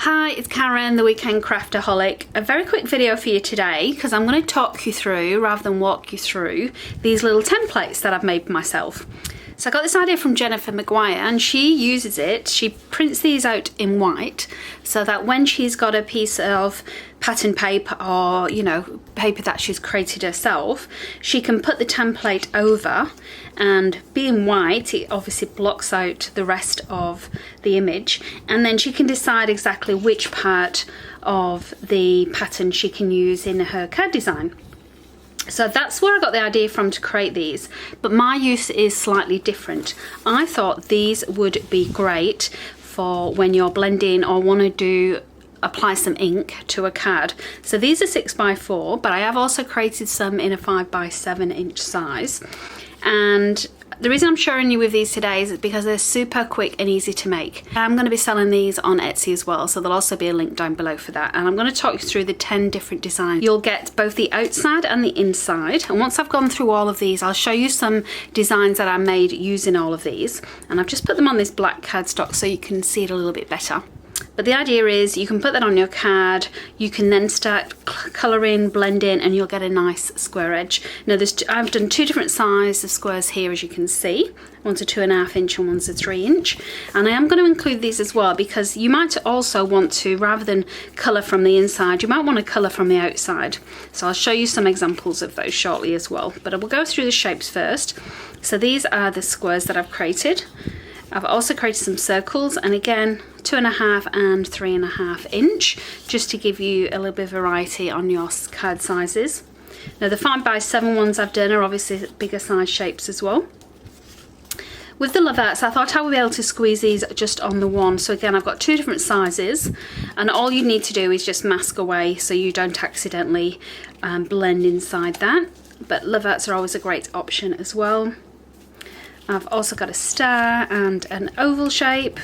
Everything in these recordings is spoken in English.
Hi, it's Karen, the Weekend Craftaholic. A very quick video for you today because I'm going to talk you through, rather than walk you through, these little templates that I've made myself. So I got this idea from Jennifer McGuire and she uses it, she prints these out in white so that when she's got a piece of pattern paper or, you know, paper that she's created herself, she can put the template over, and being white, it obviously blocks out the rest of the image, and then she can decide exactly which part of the pattern she can use in her card design. So that's where I got the idea from to create these, but my use is slightly different. I thought these would be great for when you're blending or want to apply some ink to a card. So these are 6x4, but I have also created some in a 5x7 inch size. And the reason I'm showing you with these today is because they're super quick and easy to make. I'm going to be selling these on Etsy as well, so there'll also be a link down below for that. And I'm going to talk you through the 10 different designs. You'll get both the outside and the inside. And once I've gone through all of these, I'll show you some designs that I made using all of these. And I've just put them on this black cardstock so you can see it a little bit better. But the idea is you can put that on your card, you can then start colouring, blending, and you'll get a nice square edge. Now I've done two different sizes of squares here, as you can see. One's a 2.5 inch and one's a 3 inch. And I am going to include these as well because you might also want to, rather than colour from the inside, you might want to colour from the outside. So I'll show you some examples of those shortly as well. But I will go through the shapes first. So these are the squares that I've created. I've also created some circles, and again 2.5 and 3.5 inch, just to give you a little bit of variety on your card sizes. Now the 5x7 ones I've done are obviously bigger size shapes as well. With the Lavettes, I thought I would be able to squeeze these just on the one. So again, I've got two different sizes, and all you need to do is just mask away so you don't accidentally blend inside that. But Lavettes are always a great option as well. I've also got a star and an oval shape.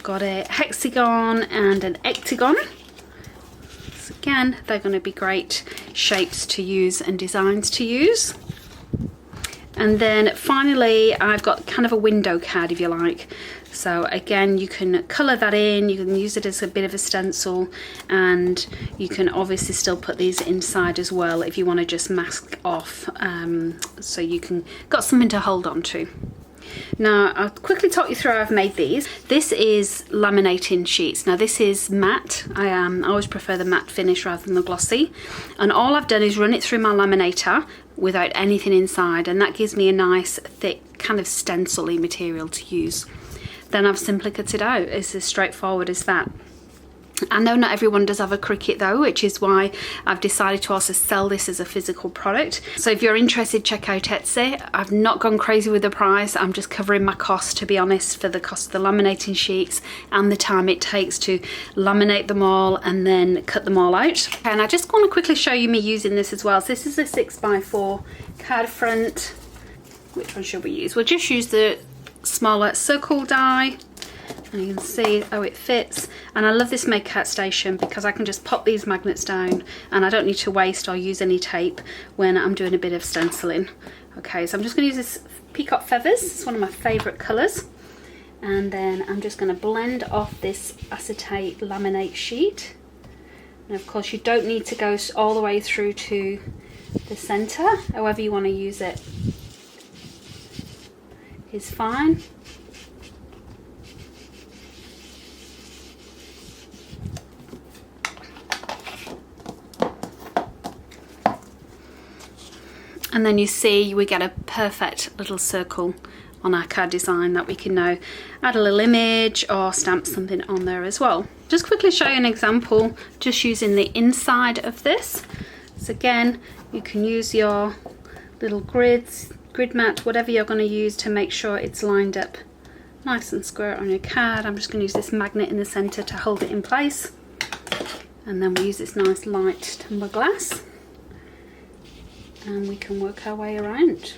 Got a hexagon and an octagon. So again, they're going to be great shapes to use and designs to use. And then finally, I've got kind of a window card, if you like. So again, you can colour that in, you can use it as a bit of a stencil, and you can obviously still put these inside as well if you want to just mask off, so you can got something to hold on to. Now I'll quickly talk you through how I've made these. This is laminating sheets. Now this is matte. I always prefer the matte finish rather than the glossy, and all I've done is run it through my laminator without anything inside, and that gives me a nice thick kind of stencil-y material to use. Then I've simply cut it out. It's as straightforward as that. I know not everyone does have a Cricut though, which is why I've decided to also sell this as a physical product. So if you're interested, check out Etsy. I've not gone crazy with the price. I'm just covering my costs, to be honest, for the cost of the laminating sheets and the time it takes to laminate them all and then cut them all out. And I just want to quickly show you me using this as well. So this is a 6x4 card front. Which one should we use? We'll just use the smaller circle die, and you can see how it fits. And I love this Make Art Station because I can just pop these magnets down and I don't need to waste or use any tape when I'm doing a bit of stenciling. Okay, so I'm just going to use this Peacock Feathers. It's one of my favourite colours. And then I'm just going to blend off this acetate laminate sheet. And of course you don't need to go all the way through to the centre. However you want to use it is fine. And then you see we get a perfect little circle on our card design that we can now add a little image or stamp something on there as well. Just quickly show you an example just using the inside of this. So again, you can use your little grid mat, whatever you're going to use to make sure it's lined up nice and square on your card. I'm just going to use this magnet in the centre to hold it in place, and then we use this nice light tumbler glass and we can work our way around.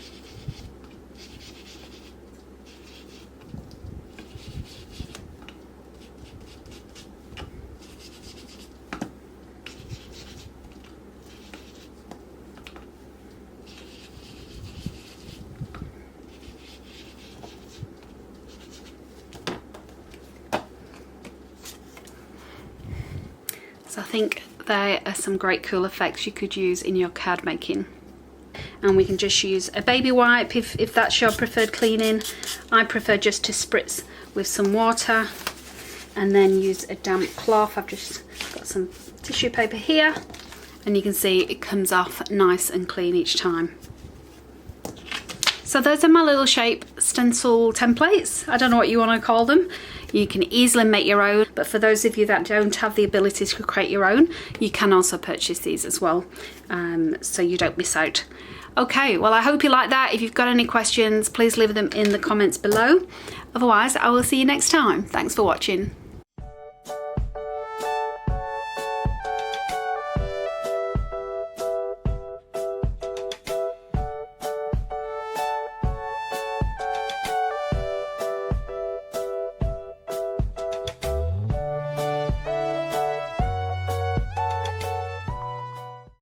So I think there are some great cool effects you could use in your card making. And we can just use a baby wipe if that's your preferred cleaning. I prefer just to spritz with some water and then use a damp cloth. I've just got some tissue paper here, and you can see it comes off nice and clean each time. So those are my little shape stencil templates. I don't know what you want to call them. You can easily make your own, but for those of you that don't have the ability to create your own, you can also purchase these as well, so you don't miss out. Okay, well I hope you like that. If you've got any questions, please leave them in the comments below. Otherwise, I will see you next time. Thanks for watching.